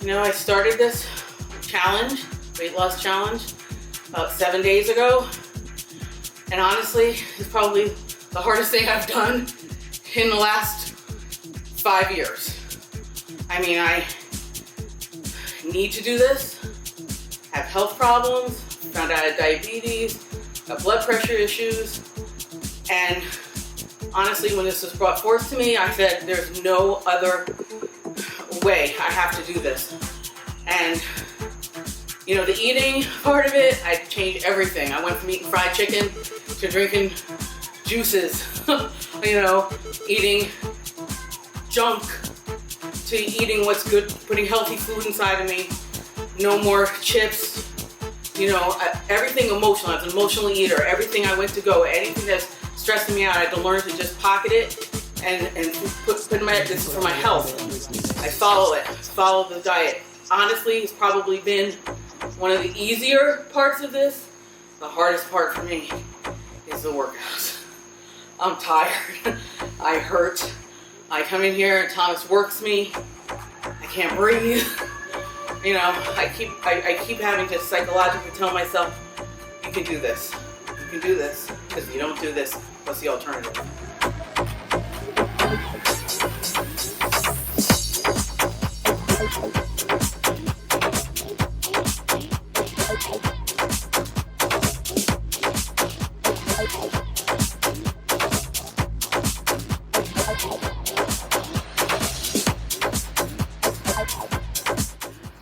You know, I started this challenge, weight loss challenge, about 7 days ago. And honestly, it's probably the hardest thing I've done in the last 5 years. I mean, I need to do this, have health problems, found out I had diabetes, got blood pressure issues, and honestly, when this was brought forth to me, I said, there's no other way. I have to do this. And you know, the eating part of it, I changed everything. I went from eating fried chicken to drinking juices, you know, eating junk to eating what's good, putting healthy food inside of me. No more chips, you know, everything emotional. I was an emotional eater. Everything I went to go, anything that's stressing me out, I had to learn to just pocket it and put in my, this is for my health. I follow the diet. Honestly, it's probably been one of the easier parts of this. The hardest part for me is the workouts. I'm tired, I hurt. I come in here and Thomas works me. I can't breathe. You know, I keep having to psychologically tell myself, you can do this. You can do this. Because if you don't do this, what's the alternative?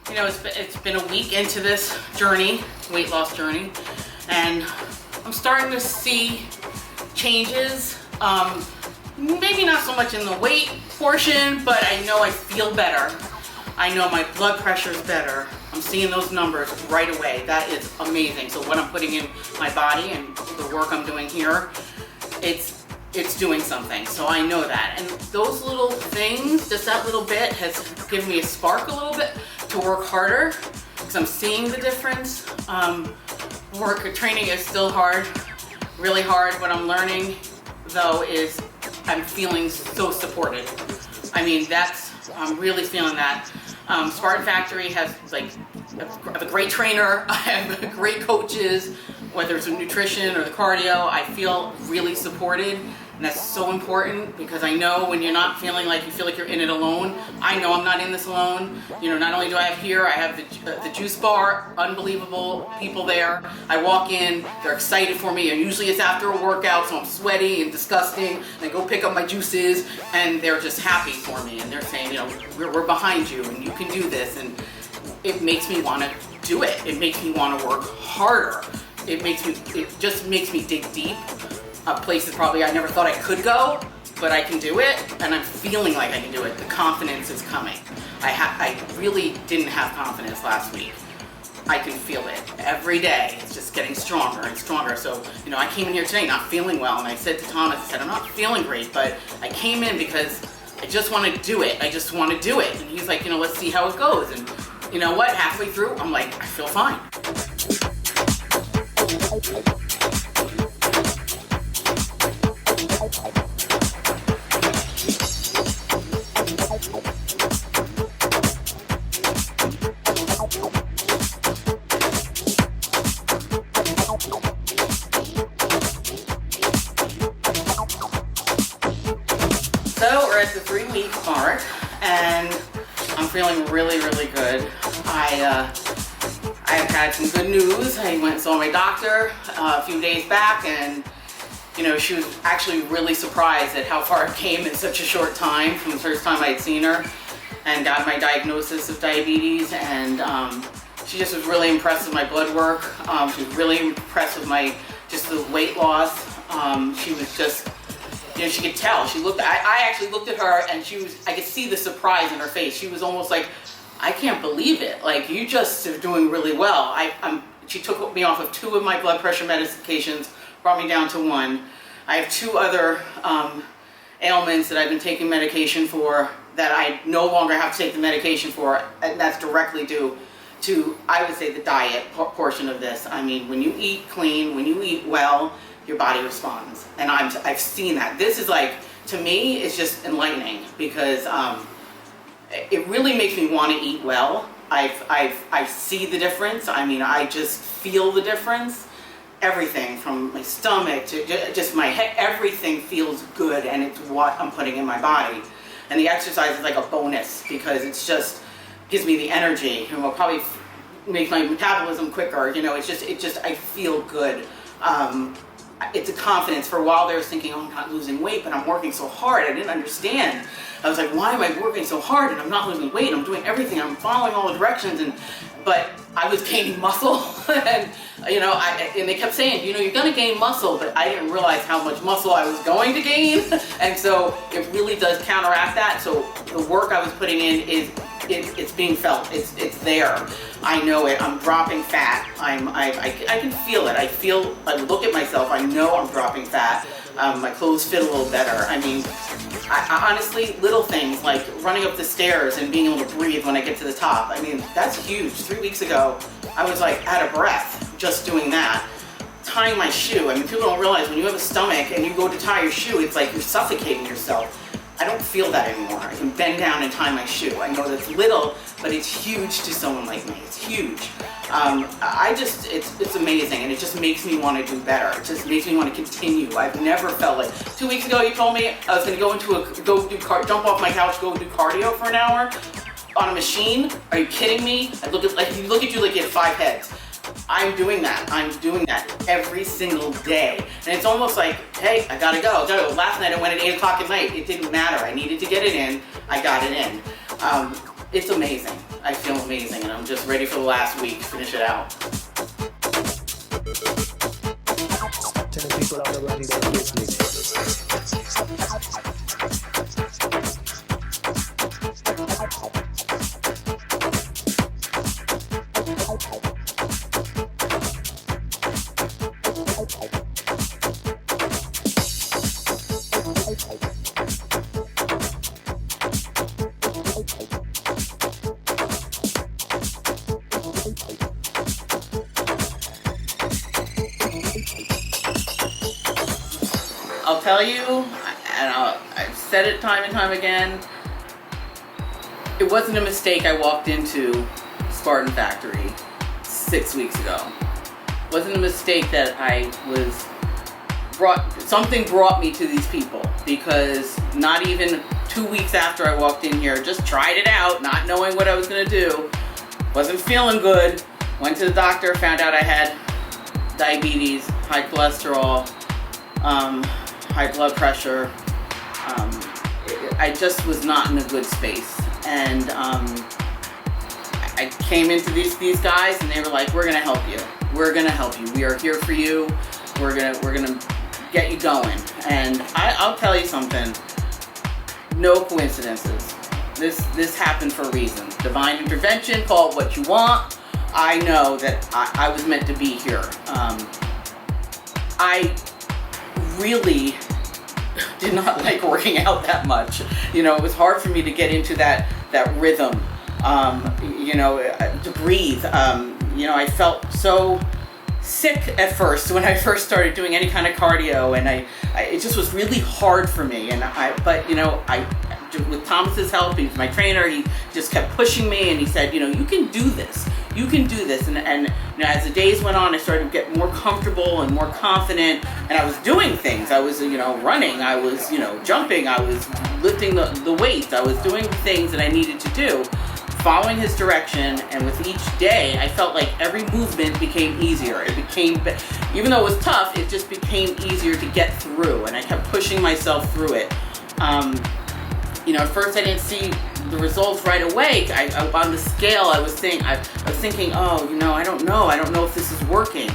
You know, it's been a week into this journey, weight loss journey, and I'm starting to see changes. Maybe not so much in the weight portion, but I know I feel better. I know my blood pressure is better. I'm seeing those numbers right away. That is amazing. So what I'm putting in my body and the work I'm doing here, it's doing something. So I know that. And those little things, just that little bit has given me a spark a little bit to work harder because I'm seeing the difference. Training is still hard, really hard. What I'm learning though is I'm feeling so supported. I mean, I'm really feeling that. Spartan Factory has I have a great trainer, I have great coaches, whether it's the nutrition or the cardio, I feel really supported. And that's so important because I know when you're not feeling like you feel like you're in it alone, I know I'm not in this alone. You know, not only do I have here, I have the juice bar, unbelievable people there. I walk in, they're excited for me, and usually it's after a workout, so I'm sweaty and disgusting. And I go pick up my juices, and they're just happy for me, and they're saying, you know, we're behind you, and you can do this, and it makes me want to do it. It makes me want to work harder. It just makes me dig deep. Places probably I never thought I could go, but I can do it, and I'm feeling like I can do it. The confidence is coming. I really didn't have confidence last week. I can feel it every day. It's just getting stronger and stronger. So, you know, I came in here today not feeling well, and I said to Thomas, I said, I'm not feeling great, but I came in because I just want to do it. I just want to do it. And he's like, you know, let's see how it goes. And you know what? Halfway through, I'm like, I feel fine. So we're at the 3-week mark, and I'm feeling really, really good. I've had some good news. I went and saw my doctor a few days back, and you know, she was actually really surprised at how far it came in such a short time from the first time I had seen her and got my diagnosis of diabetes. And she just was really impressed with my blood work. She was really impressed with just the weight loss. She was just, you know, she could tell. I actually looked at her, and I could see the surprise in her face. She was almost like, I can't believe it. Like, you just are doing really well. She took me off of 2 of my blood pressure medications, brought me down to 1. I have 2 other ailments that I've been taking medication for that I no longer have to take the medication for, and that's directly due to, I would say, the diet portion of this. I mean, when you eat clean, when you eat well, your body responds. And I've seen that. This is like, to me, it's just enlightening because it really makes me want to eat well. I see the difference. I mean, I just feel the difference. Everything from my stomach to just my head, everything feels good, and it's what I'm putting in my body. And the exercise is like a bonus because it's just gives me the energy. It will probably make my metabolism quicker. You know, it's just I feel good. It's a confidence. For a while there, I was thinking, oh, I'm not losing weight, but I'm working so hard. I didn't understand. I was like, why am I working so hard and I'm not losing weight? I'm doing everything. I'm following all the directions, but I was gaining muscle, and you know, and they kept saying, you know, you're gonna gain muscle, but I didn't realize how much muscle I was going to gain, and so it really does counteract that. So the work I was putting in it's being felt. It's there. I know it. I'm dropping fat. I can feel it. I look at myself. I know I'm dropping fat. My clothes fit a little better. I mean, I honestly, little things like running up the stairs and being able to breathe when I get to the top. I mean, that's huge. 3 weeks ago, I was like out of breath just doing that. Tying my shoe. I mean, people don't realize when you have a stomach and you go to tie your shoe, it's like you're suffocating yourself. I don't feel that anymore. I can bend down and tie my shoe. I know that's little, but it's huge to someone like me. It's huge. It's amazing, and it just makes me want to do better. It just makes me want to continue. I've never felt like 2 weeks ago you told me I was going to jump off my couch, go do cardio for an hour on a machine. Are you kidding me? I look at you like you had 5 heads. I'm doing that. I'm doing that every single day. And it's almost like, hey, I gotta go. Last night I went at 8 o'clock at night. It didn't matter. I needed to get it in. I got it in. It's amazing. I feel amazing, and I'm just ready for the last week to finish it out. Telling people all around their business. I'll tell you, and I've said it time and time again, it wasn't a mistake I walked into Spartan Factory 6 weeks ago. It wasn't a mistake that something brought me to these people, because not even 2 weeks after I walked in here, just tried it out, not knowing what I was gonna do, wasn't feeling good, went to the doctor, found out I had diabetes, high cholesterol, high blood pressure. I just was not in a good space, and I came into these guys, and they were like, "We're gonna help you. We're gonna help you. We are here for you. We're gonna get you going." And I'll tell you something. No coincidences. This happened for a reason. Divine intervention. Call it what you want. I know that I was meant to be here. I really did not like working out that much. You know, it was hard for me to get into that rhythm, to breathe. I felt so sick at first when I first started doing any kind of cardio, and it just was really hard for me. With Thomas's help, he's my trainer, he just kept pushing me, and he said, you can do this. You can do this. And as the days went on, I started to get more comfortable and more confident, and I was doing things. I was, running, I was, jumping, I was lifting the weights, I was doing the things that I needed to do, following his direction. And with each day, I felt like every movement became easier. Even though it was tough, it just became easier to get through, and I kept pushing myself through it. At first I didn't see the results right away. On the scale, I was thinking, I don't know if this is working.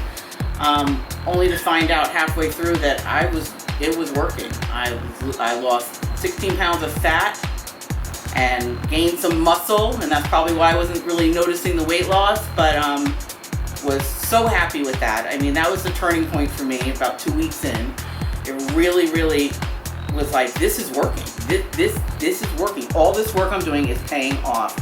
Only to find out halfway through that it was working. I lost 16 pounds of fat and gained some muscle, and that's probably why I wasn't really noticing the weight loss, but was so happy with that. I mean, that was the turning point for me about 2 weeks in. It really, really was like, this is working. This is working. All this work I'm doing is paying off.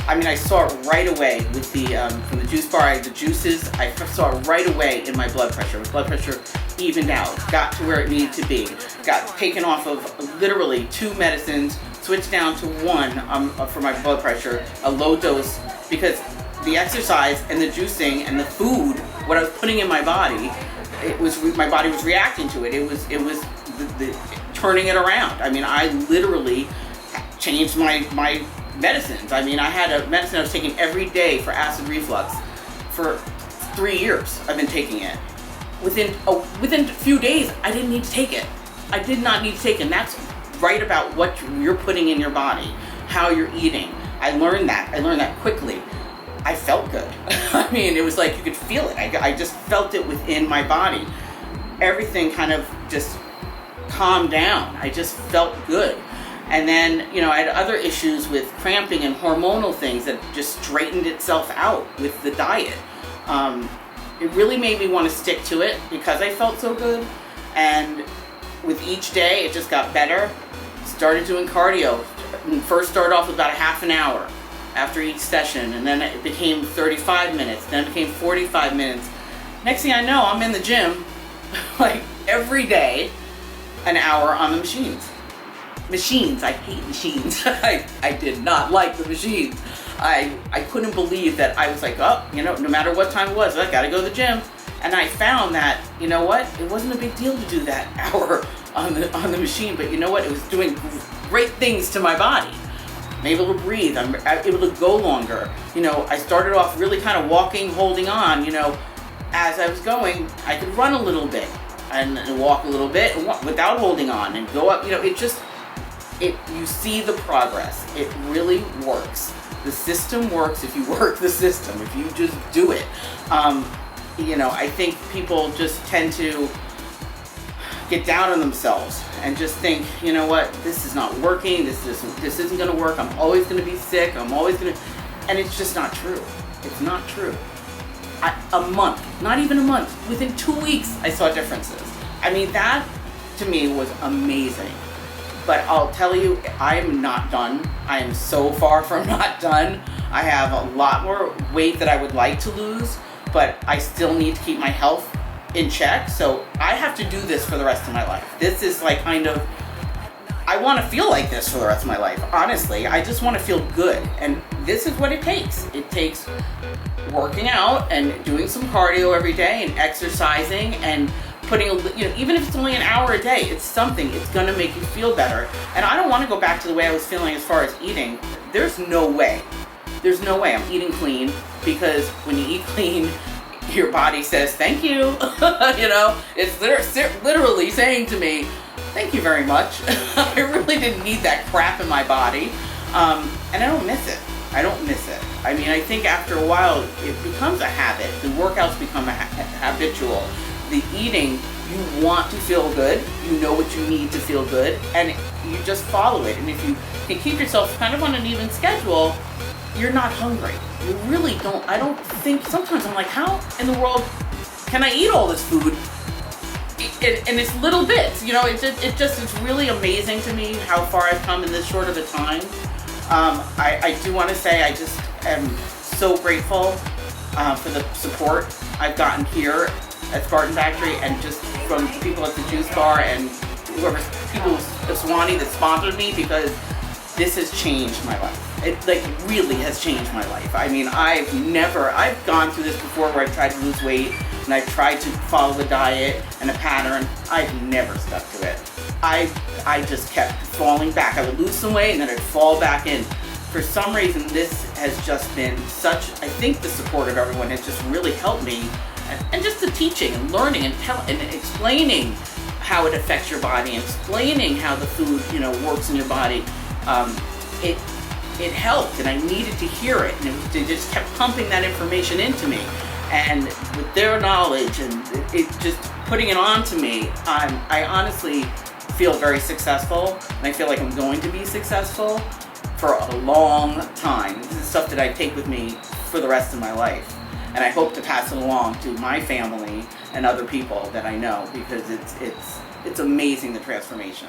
I mean, I saw it right away with from the juice bar, the juices. I saw it right away in my blood pressure. My blood pressure evened out, got to where it needed to be. Got taken off of literally 2 medicines, switched down to 1 for my blood pressure, a low dose because the exercise and the juicing and the food, what I was putting in my body, my body was reacting to it. It was the turning it around. I mean, I literally changed my medicines. I mean, I had a medicine I was taking every day for acid reflux for 3 years. I've been taking it. Within a few days, I didn't need to take it. I did not need to take it. And that's right about what you're putting in your body, how you're eating. I learned that quickly. I felt good. I mean, it was like you could feel it. I just felt it within my body. Everything kind of just calmed down. I just felt good. And then, I had other issues with cramping and hormonal things that just straightened itself out with the diet. It really made me want to stick to it because I felt so good. And with each day, it just got better. Started doing cardio. First started off with about a half an hour after each session, and then it became 35 minutes, then it became 45 minutes. Next thing I know, I'm in the gym like every day, an hour on the machines. I hate machines. I did not like the machines. I couldn't believe that. I was like, no matter what time it was, I gotta go to the gym. And I found that, it wasn't a big deal to do that hour on the machine, but it was doing great things to my body. I'm able to breathe, I'm able to go longer. I started off really kind of walking, holding on, as I was going, I could run a little bit and walk a little bit without holding on and go up, you see the progress. It really works. The system works if you work the system, if you just do it. I think people just tend to get down on themselves and just think, this is not working, this isn't going to work, I'm always going to be sick, and it's just not true. It's not true. A month, not even a month, within 2 weeks, I saw differences. I mean, that to me was amazing. But I'll tell you, I am not done. I am so far from not done. I have a lot more weight that I would like to lose, but I still need to keep my health in check. So I have to do this for the rest of my life. This is like I want to feel like this for the rest of my life. Honestly, I just want to feel good. And this is what it takes. It takes working out and doing some cardio every day and exercising and putting even if it's only an hour a day, it's something. It's going to make you feel better. And I don't want to go back to the way I was feeling as far as eating. There's no way I'm eating clean, because when you eat clean, your body says thank you. It's literally saying to me, thank you very much. I really didn't need that crap in my body. And I don't miss it. I mean, I think after a while, it becomes a habit. The workouts become habitual. The eating, you want to feel good. You know what you need to feel good. And you just follow it. And if you can keep yourself kind of on an even schedule, you're not hungry. You really don't. I don't think, sometimes I'm like, how in the world can I eat all this food? And it's little bits, it's really amazing to me how far I've come in this short of a time. I do want to say I just am so grateful for the support I've gotten here at Spartan Factory, and just from people at the juice bar and people at Swanee that sponsored me, because this has changed my life. It really has changed my life. I mean, I've gone through this before where I've tried to lose weight and I've tried to follow the diet and a pattern. I've never stuck to it. I just kept falling back. I would lose some weight and then I'd fall back in. For some reason, this has just been I think the support of everyone has just really helped me. And just the teaching and learning and explaining how it affects your body, and explaining how the food, works in your body. It helped, and I needed to hear it, and they just kept pumping that information into me. And with their knowledge and it just putting it on to me, I honestly feel very successful, and I feel like I'm going to be successful for a long time. This is stuff that I take with me for the rest of my life, and I hope to pass it along to my family and other people that I know, because it's amazing, the transformation.